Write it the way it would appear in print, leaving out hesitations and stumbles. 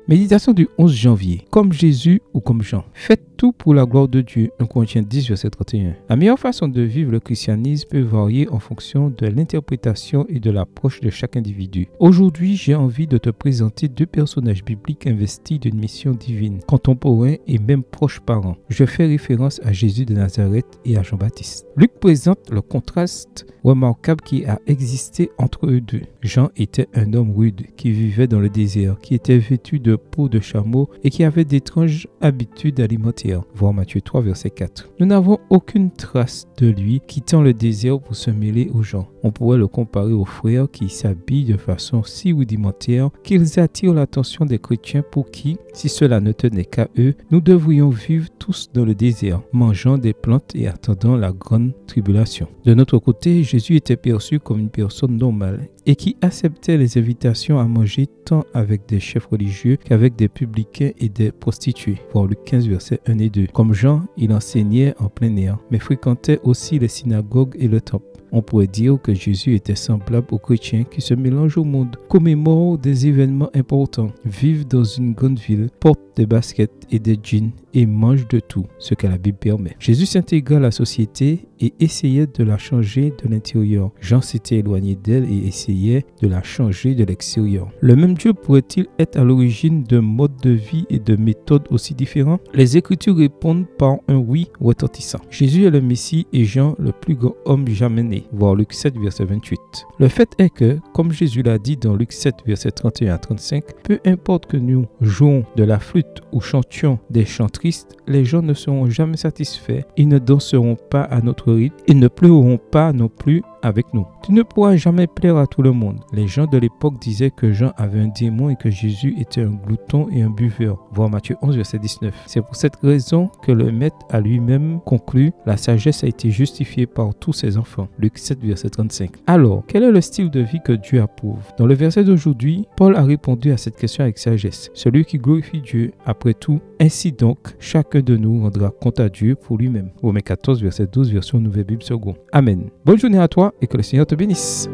Méditation du 11 janvier. Comme Jésus ou comme Jean. Faites tout pour la gloire de Dieu. 1 Corinthiens 10, verset 31. La meilleure façon de vivre le christianisme peut varier en fonction de l'interprétation et de l'approche de chaque individu. Aujourd'hui, j'ai envie de te présenter deux personnages bibliques investis d'une mission divine, contemporains et même proches parents. Je fais référence à Jésus de Nazareth et à Jean-Baptiste. Luc présente le contraste remarquable qui a existé entre eux deux. Jean était un homme rude qui vivait dans le désert, qui était vêtu de peau de chameau et qui avait d'étranges habitudes alimentaires. Voir Matthieu 3, verset 4. Nous n'avons aucune trace de lui quittant le désert pour se mêler aux gens. On pourrait le comparer aux frères qui s'habillent de façon si rudimentaire qu'ils attirent l'attention des chrétiens pour qui, si cela ne tenait qu'à eux, nous devrions vivre tous dans le désert, mangeant des plantes et attendant la grande tribulation. De notre côté, Jésus était perçu comme une personne normale et qui acceptait les invitations à manger tant avec des chefs religieux qu'avec des publicains et des prostituées. Voir Luc 15, versets 1 et 2. Comme Jean, il enseignait en plein air, mais fréquentait aussi les synagogues et le temple. On pourrait dire que Jésus était semblable aux chrétiens qui se mélangent au monde, commémorent des événements importants, vivent dans une grande ville, portent des baskets et des jeans et mangent de tout, ce que la Bible permet. Jésus s'intégrait à la société et essayait de la changer de l'intérieur. Jean s'était éloigné d'elle et essayait de la changer de l'extérieur. Le même Dieu pourrait-il être à l'origine d'un mode de vie et de méthodes aussi différents? Les Écritures répondent par un oui retentissant. Jésus est le Messie et Jean le plus grand homme jamais né. Voir Luc 7, verset 28. Le fait est que, comme Jésus l'a dit dans Luc 7, verset 31 à 35, peu importe que nous jouons de la flûte ou chantions des chants tristes, les gens ne seront jamais satisfaits, ils ne danseront pas à notre rythme, ils ne pleureront pas non plus avec nous. Tu ne pourras jamais plaire à tout le monde. Les gens de l'époque disaient que Jean avait un démon et que Jésus était un glouton et un buveur. Voir Matthieu 11, verset 19. C'est pour cette raison que le Maître a lui-même conclu: la sagesse a été justifiée par tous ses enfants. Luc 7, verset 35. Alors, quel est le style de vie que Dieu approuve? Dans le verset d'aujourd'hui, Paul a répondu à cette question avec sagesse. Celui qui glorifie Dieu, après tout, ainsi donc, chacun de nous rendra compte à Dieu pour lui-même. Romains 14, verset 12, version Nouvelle Bible Seconde. Amen. Bonne journée à toi et que le Seigneur te bénisse.